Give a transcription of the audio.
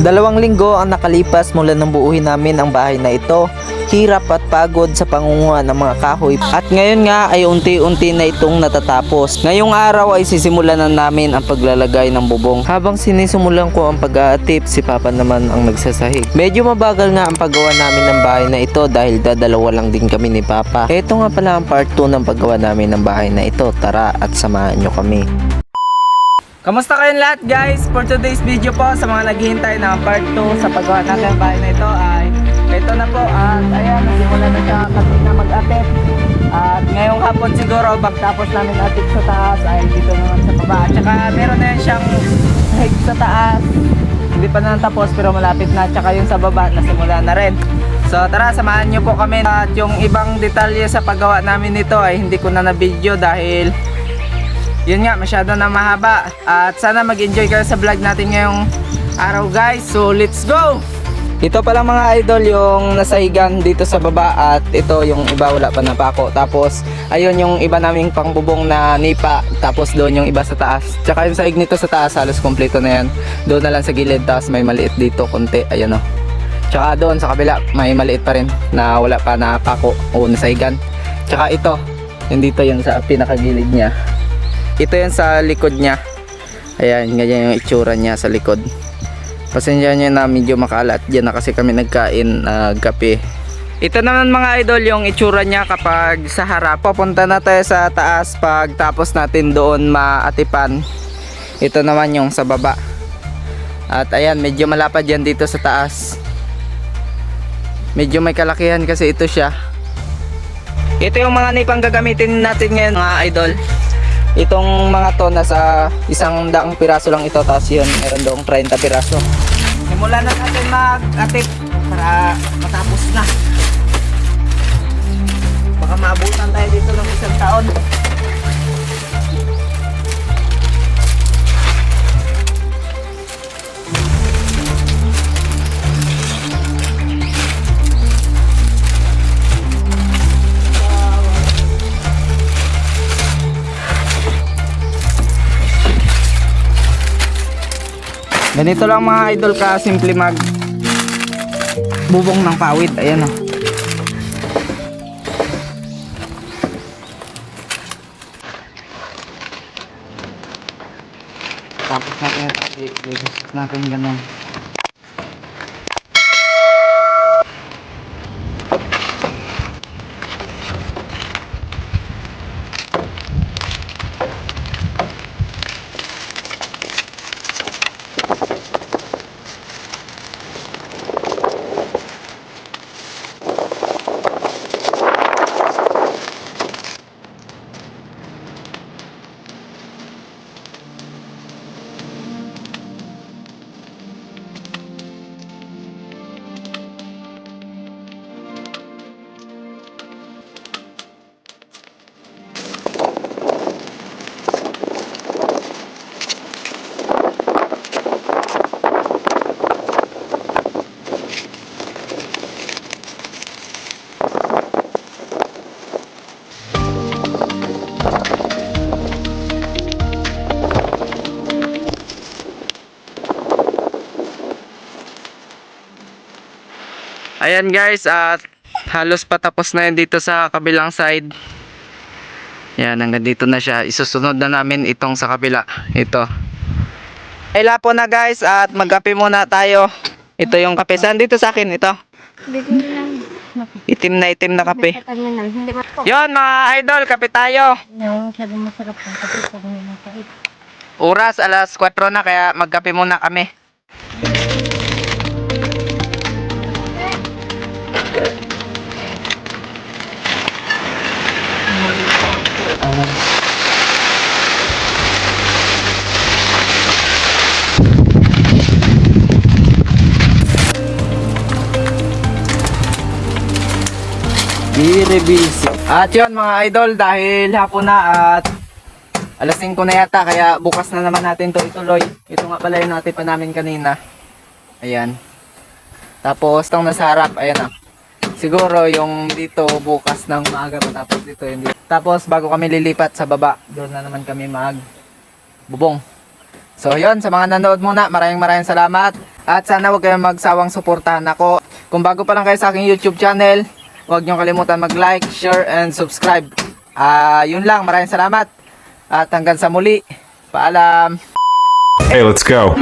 2 linggo ang nakalipas mula nang buuhin namin ang bahay na ito. Hirap at pagod sa pangunguha ng mga kahoy. At ngayon nga ay unti-unti na itong natatapos. Ngayong araw ay sisimulan na namin ang paglalagay ng bubong. Habang sinisimulan ko ang pag-aatip, si Papa naman ang nagsasahig. Medyo mabagal nga ang paggawa namin ng bahay na ito dahil dadalawa lang din kami ni Papa. Ito nga pala ang part 2 ng paggawa namin ng bahay na ito. Tara at samahan nyo kami. Kamusta kayong lahat guys? For today's video po, sa mga naghihintay ng part 2 sa paggawa natin ng bahay na ito ay ito na po. At ayan, nasimulan na siya kanina mag-atip. At ngayong hapon siguro, pagtapos namin atip sa taas ay dito naman sa baba. At saka meron na yan siyang sahig sa taas. Hindi pa na natapos pero malapit na. At saka yung sa baba, nasimula na rin. So tara, samahan nyo po kami. At yung ibang detalye sa paggawa namin nito ay hindi ko na na-video dahil yun nga, masyado na mahaba. At sana mag-enjoy kayo sa vlog natin ngayong araw guys. So let's go! Ito pala mga idol yung nasahigan dito sa baba. At ito yung iba wala pa napako. Tapos ayun yung iba naming pangbubong na nipa. Tapos doon yung iba sa taas. Tsaka yung sahig nito sa taas halos kompleto na yan. Doon na lang sa gilid. Tapos may maliit dito konti. Ayun o. Tsaka doon sa kabila may maliit pa rin na wala pa napako o nasahigan. Tsaka ito, yung dito yung sa pinakagilid niya. Ito yan sa likod niya. Ayan, ganyan yung itsura niya sa likod. Pasensya nyo na medyo makalat. Diyan na kasi kami nagkain gabi. Ito naman mga idol yung itsura niya kapag sa harap. Papunta na tayo sa taas pag tapos natin doon maatipan. Ito naman yung sa baba. At ayan, medyo malapad yan dito sa taas. Medyo may kalakihan kasi ito siya. Ito yung mga nipang gagamitin natin ngayon mga idol. Itong mga to nasa 100 piraso lang ito, tapos yun meron doong 30 piraso. Simulan na natin mag-atip para matapos na. Baka maabutan tayo dito ng 1 taon. Ganito lang mga idol ka simple mag bubong ng pawid. Ayan o. Tapos natin ganun. Ayan guys, at halos patapos na yun dito sa kabilang side. Yan, hanggang dito na siya. Isusunod na namin itong sa kabila. Ito. Ay lapo na guys, at magkape muna tayo. Ito yung kape. Saan dito sa akin? Ito. Itim na kape. Yon mga idol, kape tayo. Oras, alas 4 na, kaya magkape muna kami. At yun mga idol, dahil hapon na at alas 5 na yata, kaya bukas na naman natin to ituloy. Ito nga pala yung natin pa namin kanina. Ayan. Tapos itong nasa harap, ayan ah. Siguro yung dito bukas ng maaga matapos dito yung dito. Tapos bago kami lilipat sa baba, doon na naman kami mag bubong. So yun, sa mga nanood muna, maraming salamat. At sana huwag kayong magsawang suportahan ako. Kung bago pa lang kayo sa aking YouTube channel, huwag niyong kalimutan mag-like, share, and subscribe. Yun lang, maraming salamat. At hanggang sa muli, paalam. Hey, let's go.